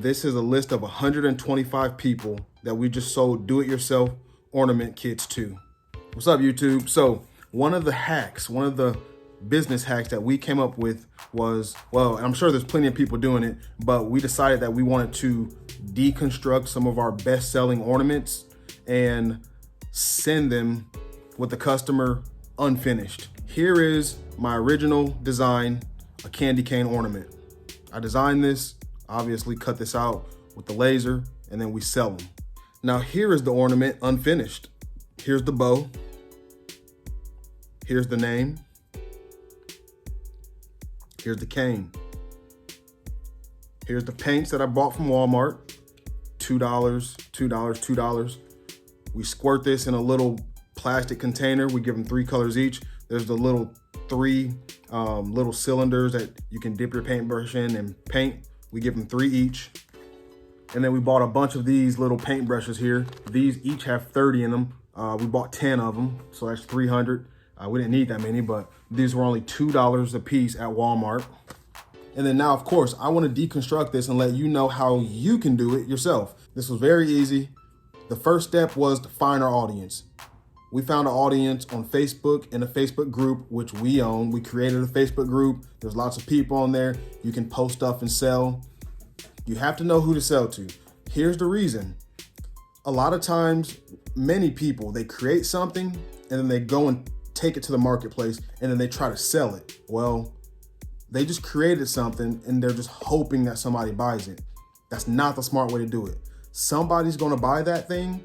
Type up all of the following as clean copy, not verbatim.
This is a list of 125 people that we just sold do-it-yourself ornament kits to. What's up, YouTube? So one of the business hacks that we came up with was, well, I'm sure there's plenty of people doing it, but we decided that we wanted to deconstruct some of our best-selling ornaments and send them with the customer unfinished. Here is my original design, a candy cane ornament. I designed this, obviously cut this out with the laser, and then we sell them. Now here is the ornament unfinished. Here's the bow. Here's the name. Here's the cane. Here's the paints that I bought from Walmart. $2, $2, $2. We squirt this in a little plastic container. We give them 3 colors each. There's the little 3 little cylinders that you can dip your paintbrush in and paint. We give them 3 each. And then we bought a bunch of these little paintbrushes here. These each have 30 in them. We bought 10 of them, so that's 300. We didn't need that many, but these were only $2 a piece at Walmart. And then now, of course, I want to deconstruct this and let you know how you can do it yourself. This was very easy. The first step was to find our audience. We found an audience on Facebook in a Facebook group, which we own. We created a Facebook group. There's lots of people on there. You can post stuff and sell. You have to know who to sell to. Here's the reason. A lot of times, many people, they create something and then they go and take it to the marketplace and then they try to sell it. Well, they just created something and they're just hoping that somebody buys it. That's not the smart way to do it. Somebody's gonna buy that thing,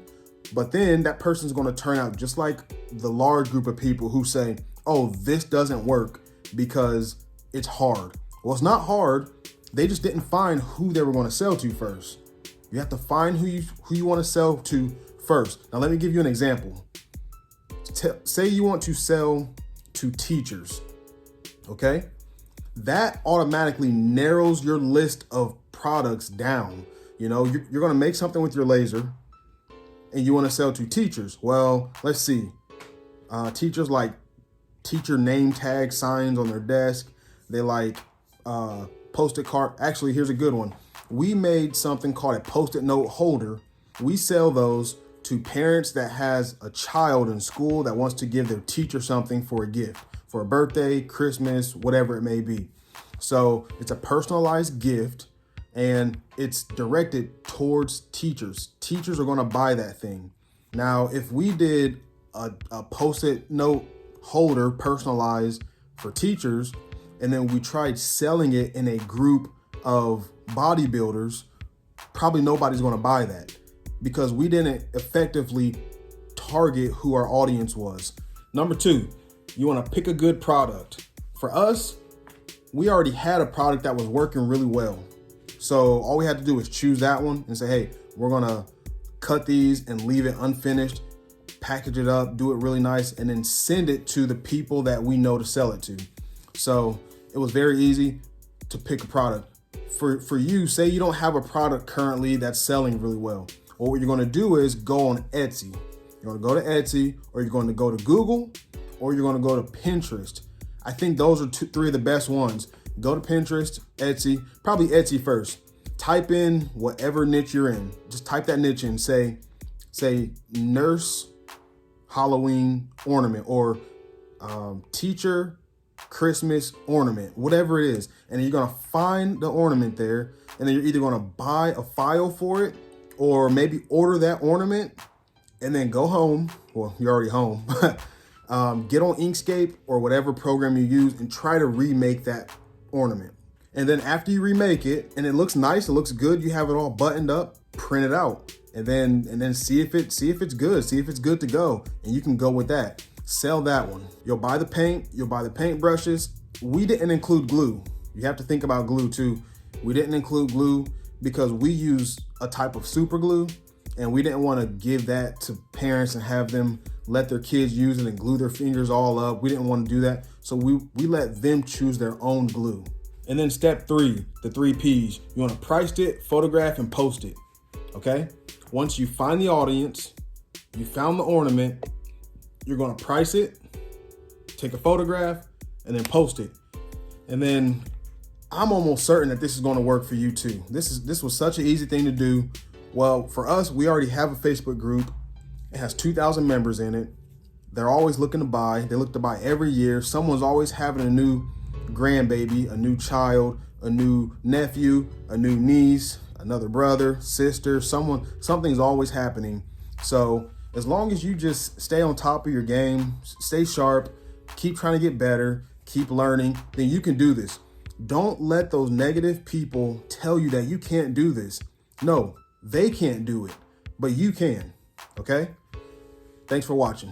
but then that person's gonna turn out just like the large group of people who say, oh, this doesn't work because it's hard. Well, it's not hard. They just didn't find who they were gonna sell to first. You have to find who you wanna sell to first. Now, let me give you an example. Say you want to sell to teachers, okay? That automatically narrows your list of products down. You know, you're gonna make something with your laser and you wanna sell to teachers. Well, let's see. Teachers like teacher name tag signs on their desk. They like Post-it card. Actually, here's a good one. We made something called a Post-it note holder. We sell those to parents that has a child in school that wants to give their teacher something for a gift, for a birthday, Christmas, whatever it may be. So it's a personalized gift and it's directed towards teachers. Teachers are gonna buy that thing. Now, if we did a Post-it note holder personalized for teachers, and then we tried selling it in a group of bodybuilders, probably nobody's gonna buy that because we didn't effectively target who our audience was. Number 2, you wanna pick a good product. For us, we already had a product that was working really well. So all we had to do was choose that one and say, hey, we're gonna cut these and leave it unfinished, package it up, do it really nice, and then send it to the people that we know to sell it to. So it was very easy to pick a product. For you, say you don't have a product currently that's selling really well. Well, what you're gonna do is go on Etsy. You're gonna go to Etsy, or you're gonna go to Google, or you're gonna go to Pinterest. I think those are 3 of the best ones. Go to Pinterest, Etsy, probably Etsy first. Type in whatever niche you're in. Just type that niche in, say nurse Halloween ornament or teacher Christmas ornament, whatever it is. And you're gonna find the ornament there, and then you're either gonna buy a file for it or maybe order that ornament and then go home. Well, you're already home. Get on Inkscape or whatever program you use and try to remake that ornament. And then after you remake it and it looks nice, it looks good, you have it all buttoned up, print it out, and then see if it's good, see if it's good to go, and you can go with that. Sell that one. You'll buy the paint, you'll buy the paint brushes. We didn't include glue. You have to think about glue too. We didn't include glue because we use a type of super glue and we didn't want to give that to parents and have them let their kids use it and glue their fingers all up. We didn't want to do that. So we let them choose their own glue. And then step 3, the 3 Ps. You want to price it, photograph, and post it, okay? Once you find the audience, you found the ornament, you're gonna price it, take a photograph, and then post it. And then I'm almost certain that this is going to work for you too. This was such an easy thing to do. Well, for us, we already have a Facebook group. It has 2,000 members in it. They're always looking to buy. They look to buy every year. Someone's always having a new grandbaby, a new child, a new nephew, a new niece, another brother, sister, something's always happening. So as long as you just stay on top of your game, stay sharp, keep trying to get better, keep learning, then you can do this. Don't let those negative people tell you that you can't do this. No, they can't do it, but you can, okay? Thanks for watching.